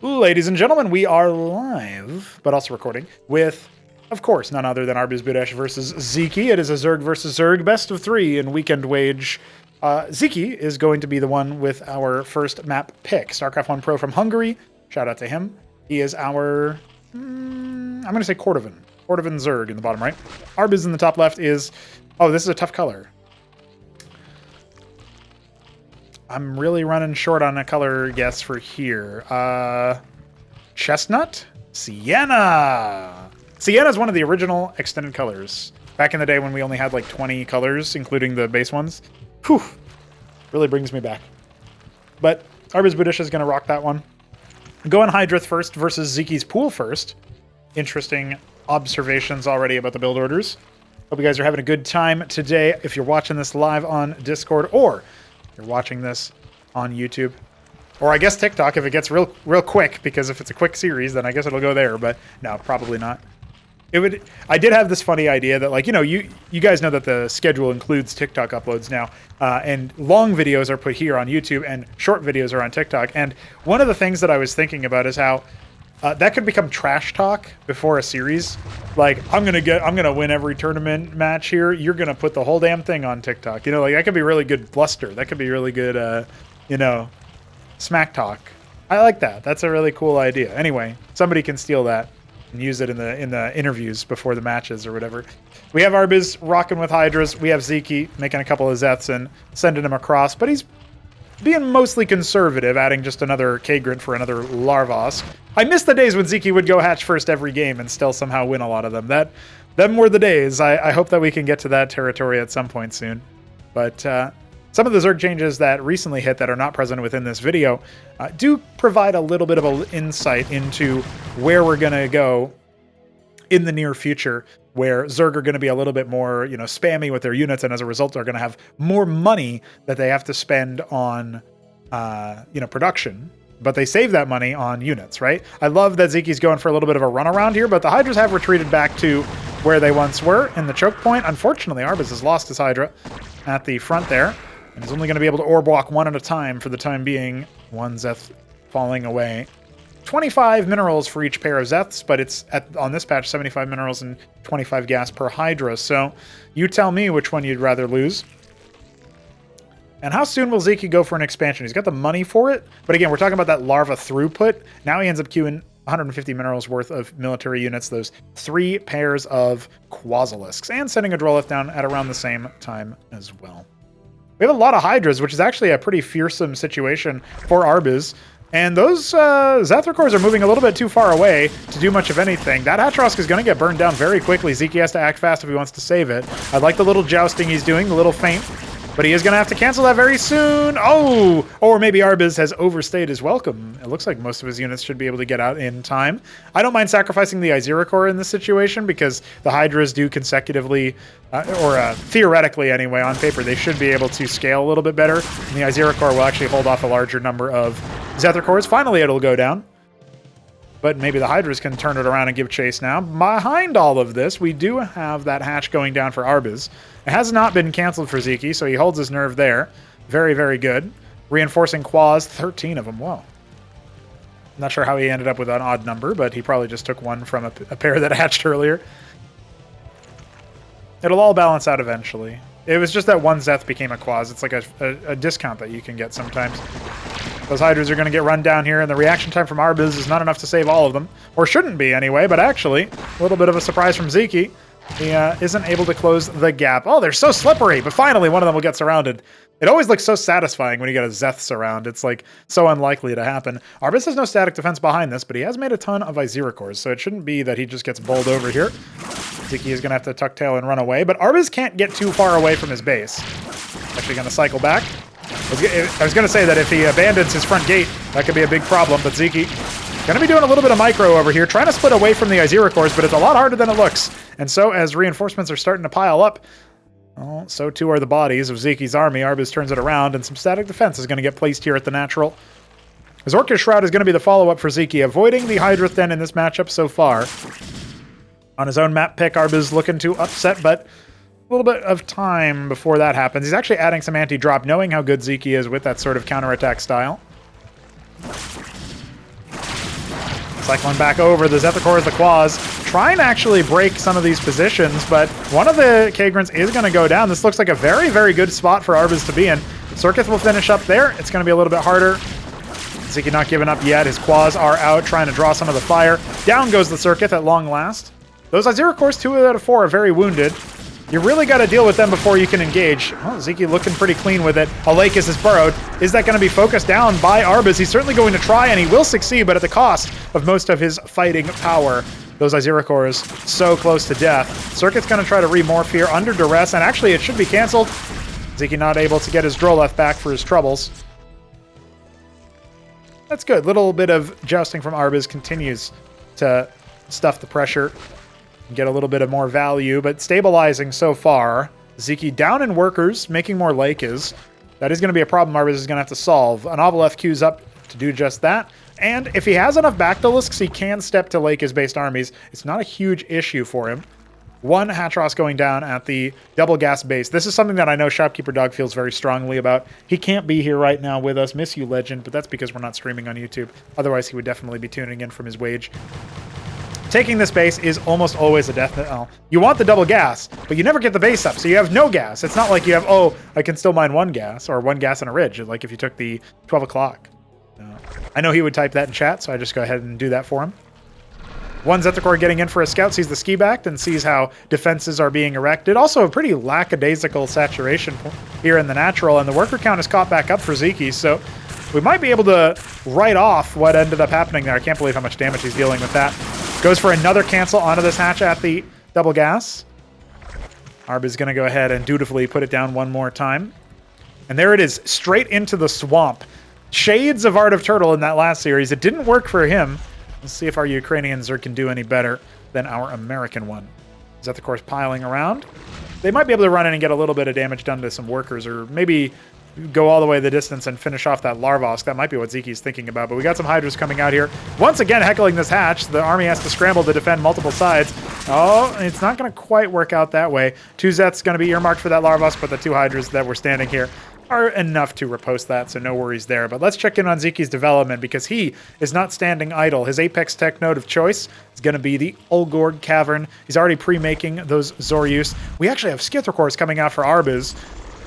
Ladies and gentlemen, we are live, but also recording, with, of course, none other than ArbuzBudesh versus Sziky. It is a Zerg versus Zerg, best of 3 in Weekendwage. Sziky is going to be the one with our first map pick. Starcraft 1 Pro from Hungary. Shout out to him. He is our, I'm going to say Cordovan. Cordovan Zerg in the bottom right. Arbuz in the top left is, oh, this is a tough color. I'm really running short on a color guess for here. Chestnut? Sienna! Sienna is one of the original extended colors. Back in the day when we only had like 20 colors, including the base ones. Whew! Really brings me back. But ArbuzBudesh is going to rock that one. Going Hydrith first versus Zyky's Pool first. Interesting observations already about the build orders. Hope you guys are having a good time today. If you're watching this live on Discord, or you're watching this on YouTube, or I guess TikTok if it gets real quick, because if it's a quick series, then I guess it'll go there, but no, probably not. It would. I did have this funny idea that, like, you know, you guys know that the schedule includes TikTok uploads now, and long videos are put here on YouTube, and short videos are on TikTok. And one of the things that I was thinking about is how that could become trash talk before a series. Like, I'm gonna win every tournament match here. You're gonna put the whole damn thing on TikTok. You know, like, that could be really good bluster. That could be really good, you know, smack talk. I like that. That's a really cool idea. Anyway, somebody can steal that and use it in the interviews before the matches or whatever. We have Arbuz rocking with Hydras. We have Sziky making a couple of Zeths and sending him across, but he's being mostly conservative, adding just another Kagrant for another Larvosk. I miss the days when Sziky would go hatch first every game and still somehow win a lot of them. Them were the days. I hope that we can get to that territory at some point soon. But some of the Zerg changes that recently hit that are not present within this video do provide a little bit of an insight into where we're going to go in the near future, where Zerg are going to be a little bit more, you know, spammy with their units, and as a result are going to have more money that they have to spend on, you know, production. But they save that money on units, right? I love that Zyky's going for a little bit of a run around here, but the Hydras have retreated back to where they once were in the choke point. Unfortunately, Arbuz has lost his Hydra at the front there, and is only going to be able to orb walk one at a time for the time being. One Zeth falling away. 25 minerals for each pair of Zeths, but it's on this patch 75 minerals and 25 gas per Hydra. So you tell me which one you'd rather lose. And how soon will Sziky go for an expansion? He's got the money for it, but again, we're talking about that larva throughput. Now he ends up queuing 150 minerals worth of military units, those 3 pairs of Quasilisks, and sending a Drolith down at around the same time as well. We have a lot of Hydras, which is actually a pretty fearsome situation for Arbuz. And those Zethrakors are moving a little bit too far away to do much of anything. That Hatrosk is going to get burned down very quickly. Sziky has to act fast if he wants to save it. I like the little jousting he's doing, the little feint. But he is going to have to cancel that very soon. Oh! Or maybe Arbuz has overstayed his welcome. It looks like most of his units should be able to get out in time. I don't mind sacrificing the Izirakor in this situation, because the Hydras do consecutively, or theoretically anyway, on paper, they should be able to scale a little bit better. And the Izirakor will actually hold off a larger number of Zethrakors. Finally, it'll go down. But maybe the Hydras can turn it around and give chase now. Behind all of this, we do have that hatch going down for Arbuz. It has not been canceled for Sziky, so he holds his nerve there. Very, very good. Reinforcing Quas, 13 of them. Whoa. Not sure how he ended up with an odd number, but he probably just took one from a pair that hatched earlier. It'll all balance out eventually. It was just that one Zeth became a Quas. It's like a discount that you can get sometimes. Those Hydras are going to get run down here, and the reaction time from Arbuz is not enough to save all of them. Or shouldn't be, anyway, but actually, a little bit of a surprise from Sziky. He isn't able to close the gap. Oh, they're so slippery, but finally one of them will get surrounded. It always looks so satisfying when you get a Zeth surround. It's, like, so unlikely to happen. Arbuz has no static defense behind this, but he has made a ton of Izirakors, so it shouldn't be that he just gets bowled over here. Sziky is going to have to tuck tail and run away, but Arbuz can't get too far away from his base. Actually going to cycle back. I was going to say that if he abandons his front gate, that could be a big problem, but Sziky going to be doing a little bit of micro over here, trying to split away from the Izirakors, but it's a lot harder than it looks. And so as reinforcements are starting to pile up, well, so too are the bodies of Zyky's army. Arbuz turns it around, and some static defense is going to get placed here at the natural. His Orcish Shroud is going to be the follow-up for Sziky, avoiding the Hydra then in this matchup so far. On his own map pick, Arbuz looking to upset, but a little bit of time before that happens. He's actually adding some anti-drop, knowing how good Sziky is with that sort of counterattack style. Cycling back over, the Zethicors, the Quas, trying to actually break some of these positions, but one of the Kagrans is going to go down. This looks like a very, very good spot for Arbuz to be in. Circuit will finish up there. It's going to be a little bit harder. Sziky not giving up yet. His Quas are out, trying to draw some of the fire. Down goes the Circuit at long last. Those Aziricors, 2 out of 4, are very wounded. You really got to deal with them before you can engage. Oh, Sziky looking pretty clean with it. A Lakis is burrowed. Is that going to be focused down by Arbuz? He's certainly going to try, and he will succeed, but at the cost of most of his fighting power. Those Aziricors so close to death. Circuit's going to try to remorph here under duress, and actually it should be canceled. Sziky not able to get his Droleth back for his troubles. That's good. Little bit of jousting from Arbuz continues to stuff the pressure. Get a little bit of more value, but stabilizing so far. Sziky down in workers, making more Lakis. That is going to be a problem Arbuz is going to have to solve. An Ovaleth queues up to do just that. And if he has enough Bactylisks, he can step to Lakis-based armies. It's not a huge issue for him. 1 Hatros going down at the double gas base. This is something that I know Shopkeeper Dog feels very strongly about. He can't be here right now with us. Miss you, Legend, but that's because we're not streaming on YouTube. Otherwise, he would definitely be tuning in from his wage. Taking this base is almost always a death knell. You want the double gas, but you never get the base up, so you have no gas. It's not like you have, oh, I can still mine 1 gas, or 1 gas and a ridge, like if you took the 12 o'clock. I know he would type that in chat, so I just go ahead and do that for him. 1 Zethicor getting in for a scout, sees the ski backed and sees how defenses are being erected. Also a pretty lackadaisical saturation here in the natural, and the worker count is caught back up for Sziky, so we might be able to write off what ended up happening there. I can't believe how much damage he's dealing with that. Goes for another cancel onto this hatch at the double gas. Arbuz is going to go ahead and dutifully put it down one more time. And there it is, straight into the swamp. Shades of Art of Turtle in that last series. It didn't work for him. Let's see if our Ukrainian Zerg can do any better than our American one. Zethicors piling around. They might be able to run in and get a little bit of damage done to some workers, or maybe go all the way the distance and finish off that Larvosk. That might be what Ziky's thinking about, but we got some Hydras coming out here. Once again, heckling this hatch. The army has to scramble to defend multiple sides. Oh, it's not going to quite work out that way. 2 Zeths going to be earmarked for that Larvosk, but the 2 Hydras that were standing here are enough to riposte that, so no worries there. But let's check in on Ziky's development, because he is not standing idle. His Apex Tech node of choice is going to be the Ulgorg Cavern. He's already pre-making those Zoryus. We actually have Skithricors coming out for Arbuz.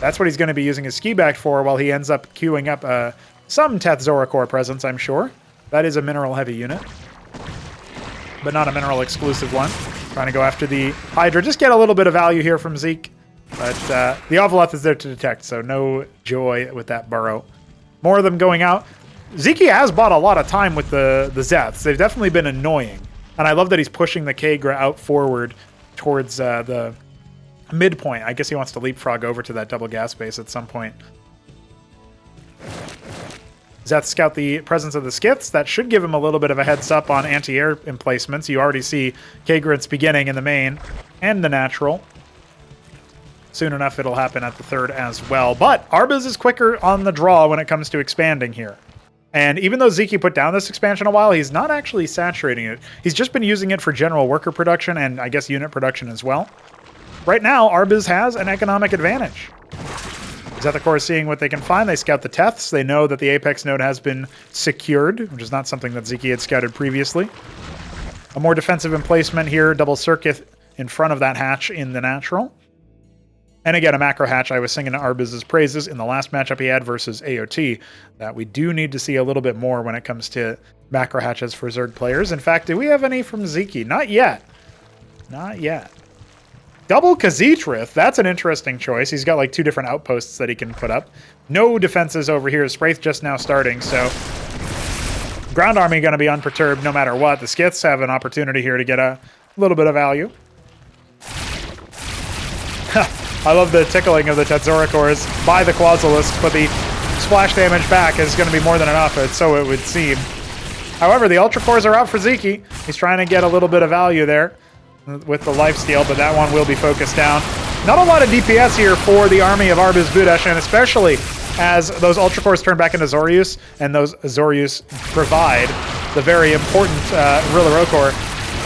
That's what he's going to be using his ski back for, while he ends up queuing up some Teth Zoricor presence, I'm sure. That is a mineral-heavy unit, but not a mineral-exclusive one. Trying to go after the Hydra. Just get a little bit of value here from Zeke. But the Ovaleth is there to detect, so no joy with that burrow. More of them going out. Sziky has bought a lot of time with the Zeths. They've definitely been annoying. And I love that he's pushing the Kagra out forward towards the midpoint. I guess he wants to leapfrog over to that double gas base at some point. Zeth scout the presence of the Skiths. That should give him a little bit of a heads up on anti-air emplacements. You already see Kagrits beginning in the main and the natural. Soon enough, it'll happen at the third as well. But Arbuz is quicker on the draw when it comes to expanding here. And even though Sziky put down this expansion a while, he's not actually saturating it. He's just been using it for general worker production and I guess unit production as well. Right now, Arbuz has an economic advantage. Zethicor is seeing what they can find. They scout the Teths. They know that the Apex node has been secured, which is not something that Sziky had scouted previously. A more defensive emplacement here, double circuit in front of that hatch in the natural. And again, a macro hatch. I was singing Arbuz's praises in the last matchup he had versus AOT, that we do need to see a little bit more when it comes to macro hatches for Zerg players. In fact, do we have any from Sziky? Not yet. Not yet. Double Khaz'trith, that's an interesting choice. He's got like 2 different outposts that he can put up. No defenses over here. Spraith just now starting, so ground army going to be unperturbed no matter what. The Skiths have an opportunity here to get a little bit of value. I love the tickling of the Tetzoricors by the Quasilisk, but the splash damage back is going to be more than enough, so it would seem. However, the Ultracores are out for Sziky. He's trying to get a little bit of value there with the lifesteal, but that one will be focused down. Not a lot of DPS here for the army of ArbuzBudesh, and especially as those Ultracores turn back into Zoryus, and those Zoryus provide the very important Rillarokor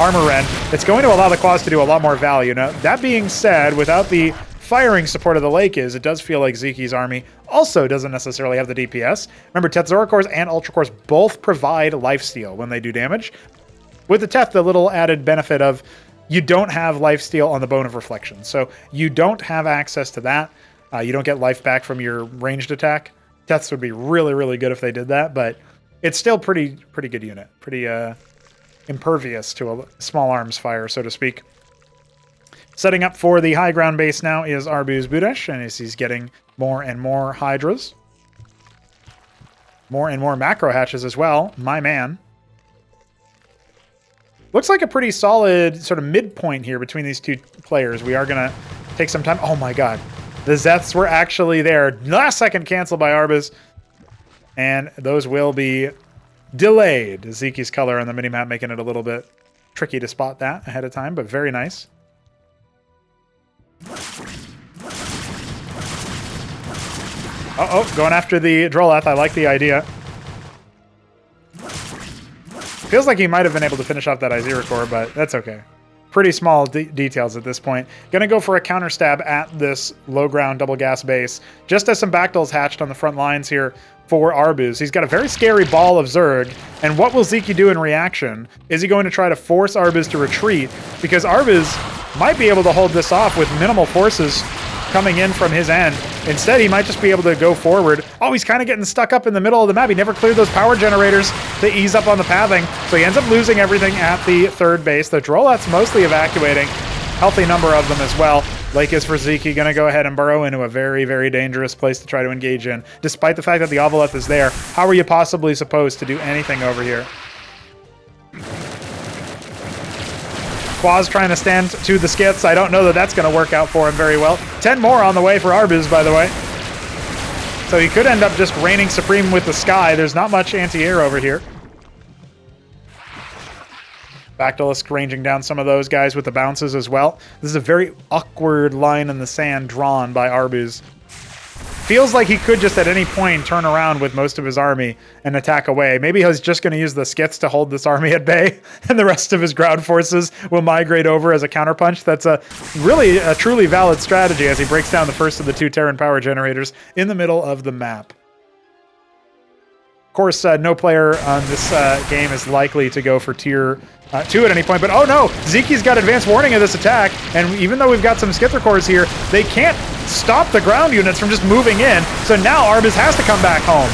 armor rend. It's going to allow the Quas to do a lot more value. Now, that being said, without the firing support of the Lakis, it does feel like Ziky's army also doesn't necessarily have the DPS. Remember, Tetzoricors and Ultracores both provide lifesteal when they do damage. With the Teth, the little added benefit of you don't have lifesteal on the Bone of Reflection. So you don't have access to that. You don't get life back from your ranged attack. Teths would be really, really good if they did that, but it's still pretty good unit. Pretty impervious to a small arms fire, so to speak. Setting up for the high ground base now is ArbuzBudesh, and as he's getting more and more Hydras. More and more macro hatches as well. My man. Looks like a pretty solid sort of midpoint here between these two players. We are going to take some time. Oh my god. The Zeths were actually there. Last second cancel by Arbuz. And those will be delayed. Sziky's color on the minimap making it a little bit tricky to spot that ahead of time, but very nice. Uh-oh, going after the Droleth. I like the idea. Feels like he might have been able to finish off that Izira core, but that's okay. Pretty small details at this point. Gonna go for a counter stab at this low ground double gas base, just as some backdolls hatched on the front lines here for Arbuz. He's got a very scary ball of Zerg, and what will Sziky do in reaction? Is he going to try to force Arbuz to retreat? Because Arbuz might be able to hold this off with minimal forces coming in from his end. Instead, he might just be able to go forward. Oh, he's kind of getting stuck up in the middle of the map. He never cleared those power generators to ease up on the pathing, so he ends up losing everything at the third base. The Droleth's mostly evacuating. Healthy number of them as well. Lake is for Sziky, going to go ahead and burrow into a very, very dangerous place to try to engage in. Despite the fact that the Ovoleth is there, how are you possibly supposed to do anything over here? Quaz trying to stand to the skits. I don't know that that's going to work out for him very well. 10 more on the way for Arbuz, by the way. So he could end up just reigning supreme with the sky. There's not much anti-air over here. Bactalisk ranging down some of those guys with the bounces as well. This is a very awkward line in the sand drawn by Arbuz. Feels like he could just at any point turn around with most of his army and attack away. Maybe he's just going to use the skits to hold this army at bay, and the rest of his ground forces will migrate over as a counterpunch. That's a truly valid strategy as he breaks down the first of the two Terran power generators in the middle of the map. Of course, no player on this game is likely to go for tier 2 at any point, but oh no! Sziky's got advanced warning of this attack, and even though we've got some Skither cores here, they can't stop the ground units from just moving in, so now Arbuz has to come back home.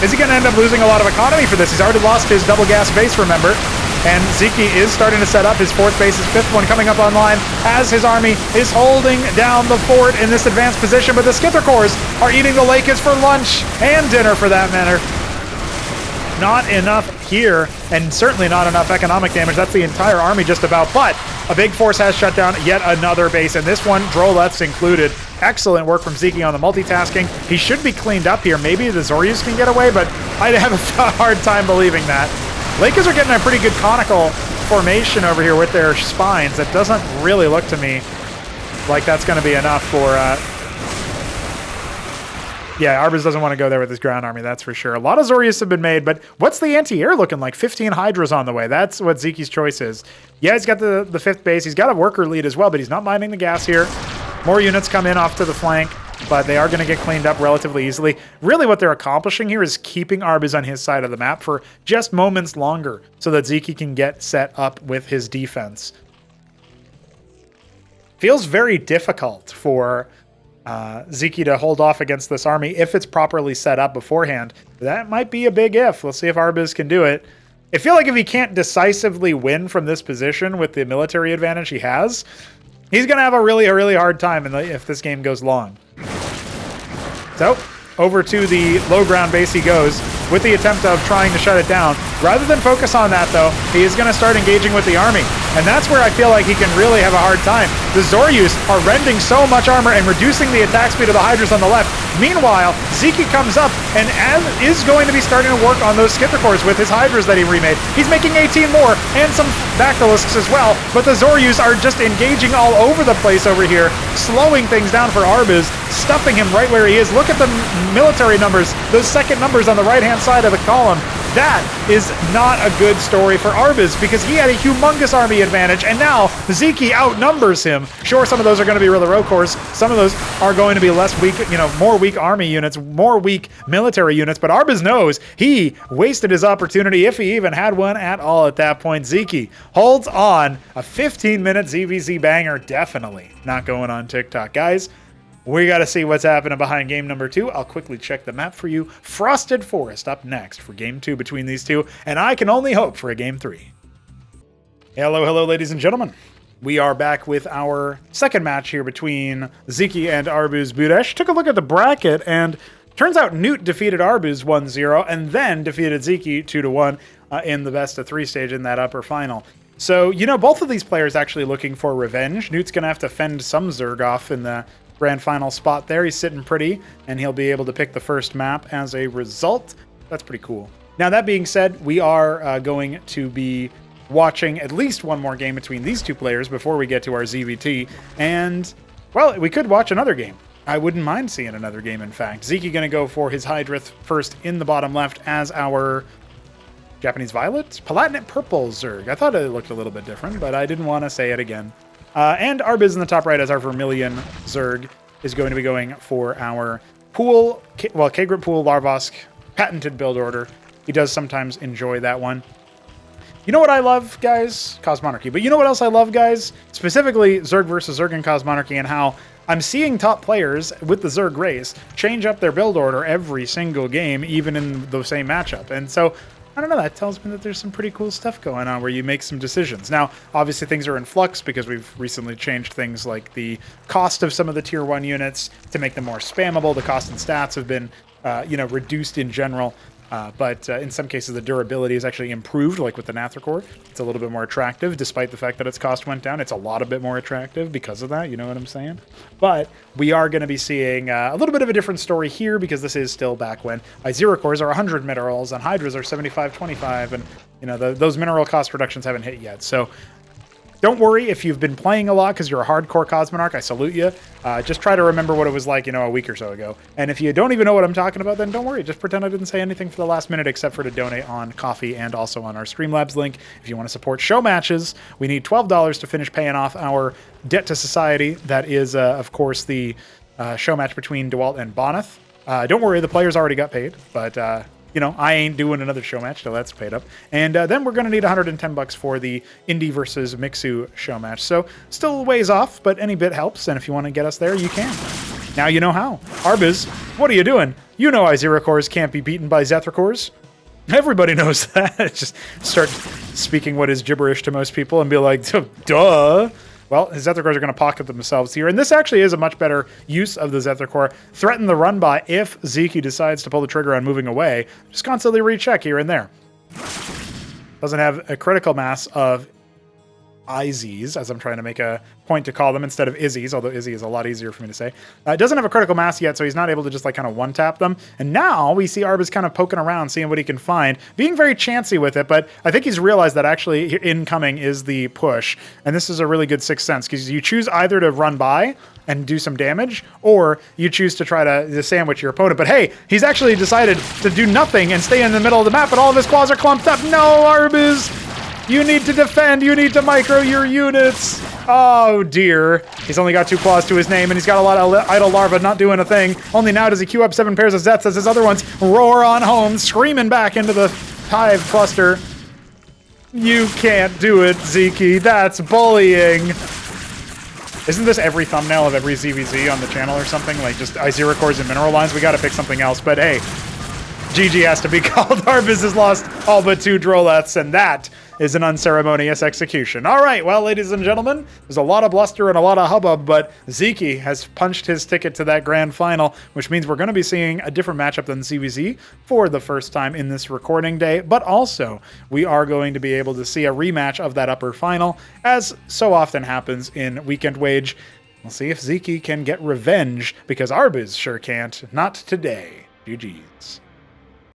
Is he going to end up losing a lot of economy for this? He's already lost his double gas base, remember? And Sziky is starting to set up his fourth base, his fifth one coming up online as his army is holding down the fort in this advanced position, but the Skither cores are eating the Lakers for lunch and dinner for that matter. Not enough here, and certainly not enough economic damage. That's the entire army just about, but a big force has shut down yet another base, and this one, Droleth's included. Excellent work from Sziky on the multitasking. He should be cleaned up here. Maybe the Zoryus can get away, but I'd have a hard time believing that. Lakers are getting a pretty good conical formation over here with their spines. It doesn't really look to me like that's going to be enough for... Yeah, Arbuz doesn't want to go there with his ground army, that's for sure. A lot of Zoryus have been made, but what's the anti-air looking like? 15 Hydras on the way. That's what Sziky's choice is. Yeah, he's got the fifth base. He's got a worker lead as well, but he's not minding the gas here. More units come in off to the flank, but they are going to get cleaned up relatively easily. Really what they're accomplishing here is keeping Arbuz on his side of the map for just moments longer so that Sziky can get set up with his defense. Feels very difficult for... Sziky to hold off against this army if it's properly set up beforehand. That might be a big if. We'll see if Arbuz can do it. I feel like if he can't decisively win from this position with the military advantage he has, he's going to have a really hard time if this game goes long. So, over to the low ground base he goes with the attempt of trying to shut it down. Rather than focus on that, though, he is going to start engaging with the army. And that's where I feel like he can really have a hard time. The Zoryus are rending so much armor and reducing the attack speed of the Hydras on the left. Meanwhile, Sziky comes up and is going to be starting to work on those Skither cores with his Hydras that he remade. He's making 18 more and some Bactalisks as well, but the Zoryus are just engaging all over the place over here, slowing things down for Arbuz, stuffing him right where he is. Look at the military numbers, those second numbers on the right-hand side of the column. that is not a good story for Arbuz because he had a humongous army advantage, and now Sziky outnumbers him. Sure, some of those are going to be really row cores. Some of those are going to be less weak, more weak army units, more weak military units, but Arbuz knows he wasted his opportunity, if he even had one at all at that point. Sziky holds on. A 15-minute ZVZ banger, definitely not going on TikTok. Guys, we got to see what's happening behind game number 2. I'll quickly check the map for you. Frosted Forest up next for game 2 between these two, and I can only hope for a game 3. Hello, ladies and gentlemen. We are back with our second match here between Sziky and ArbuzBudesh. Took a look at the bracket, and turns out Newt defeated Arbuz 1-0 and then defeated Sziky 2-1 in the best of 3 stage in that upper final. So, both of these players actually looking for revenge. Newt's going to have to fend some Zerg off in the grand final spot there. He's sitting pretty, and he'll be able to pick the first map as a result. That's pretty cool. Now, that being said, we are going to be watching at least one more game between these two players before we get to our ZVT. And, well, we could watch another game. I wouldn't mind seeing another game, in fact. Sziky going to go for his Hydrith first in the bottom left as our Japanese Violet? Palatinate Purple Zerg. I thought it looked a little bit different, but I didn't want to say it again. And Arbuz in the top right as our Vermilion Zerg is going to be going for our Pool, K-Grip Pool Larvosk patented build order. He does sometimes enjoy that one. You know what I love, guys? Cosmonarchy. But you know what else I love, guys? Specifically, Zerg versus Zerg in Cosmonarchy, and how I'm seeing top players with the Zerg race change up their build order every single game, even in the same matchup. And so, I don't know, that tells me that there's some pretty cool stuff going on where you make some decisions. Now, obviously things are in flux because we've recently changed things like the cost of some of the tier 1 units to make them more spammable. The cost and stats have been, reduced in general. But in some cases, the durability is actually improved, like with the Nathricor. It's a little bit more attractive, despite the fact that its cost went down. It's a lot bit more attractive because of that, you know what I'm saying? But we are going to be seeing a little bit of a different story here, because this is still back when Zerocores are 100 minerals and Hydras are 75-25, and those mineral cost reductions haven't hit yet. So don't worry if you've been playing a lot because you're a hardcore Cosmonarch. I salute you. Just try to remember what it was like, a week or so ago. And if you don't even know what I'm talking about, then don't worry. Just pretend I didn't say anything for the last minute except for to donate on Coffee and also on our Streamlabs link. If you want to support show matches, we need $12 to finish paying off our debt to society. That is, of course, the show match between DeWalt and Bonneth. Don't worry, the players already got paid, but I ain't doing another show match till that's paid up. And then we're going to need $110 for the Indy versus Mixu show match. So still a ways off, but any bit helps. And if you want to get us there, you can. Now you know how. Arbuz, what are you doing? You know Zerocores can't be beaten by Zethricores. Everybody knows that. Just start speaking what is gibberish to most people and be like, duh. Well, his Zethricores are going to pocket themselves here. And this actually is a much better use of the Zethricor. Threaten the run by if Sziky decides to pull the trigger on moving away. Just constantly recheck here and there. Doesn't have a critical mass of Izzies, as I'm trying to make a point to call them instead of Izzies, although Izzy is a lot easier for me to say. It doesn't have a critical mass yet, so he's not able to just kind of one-tap them. And now we see Arbuz kind of poking around, seeing what he can find, being very chancy with it, but I think he's realized that actually incoming is the push. And this is a really good sixth sense, because you choose either to run by and do some damage, or you choose to try to sandwich your opponent. But hey, he's actually decided to do nothing and stay in the middle of the map, but all of his claws are clumped up. No, Arbuz! You need to defend. You need to micro your units. Oh, dear. He's only got 2 claws to his name, and he's got a lot of idle larvae not doing a thing. Only now does he queue up 7 pairs of Zets as his other ones roar on home, screaming back into the hive cluster. You can't do it, Sziky. That's bullying. Isn't this every thumbnail of every ZVZ on the channel or something? Like just Zerocores and mineral lines? We got to pick something else, but hey. GG has to be called. Arbuz has lost all but 2 Droleths, and that is an unceremonious execution. All right, well, ladies and gentlemen, there's a lot of bluster and a lot of hubbub, but Sziky has punched his ticket to that grand final, which means we're going to be seeing a different matchup than CVZ for the first time in this recording day, but also we are going to be able to see a rematch of that upper final, as so often happens in Weekendwage. We'll see if Sziky can get revenge, because Arbuz sure can't. Not today. GG's.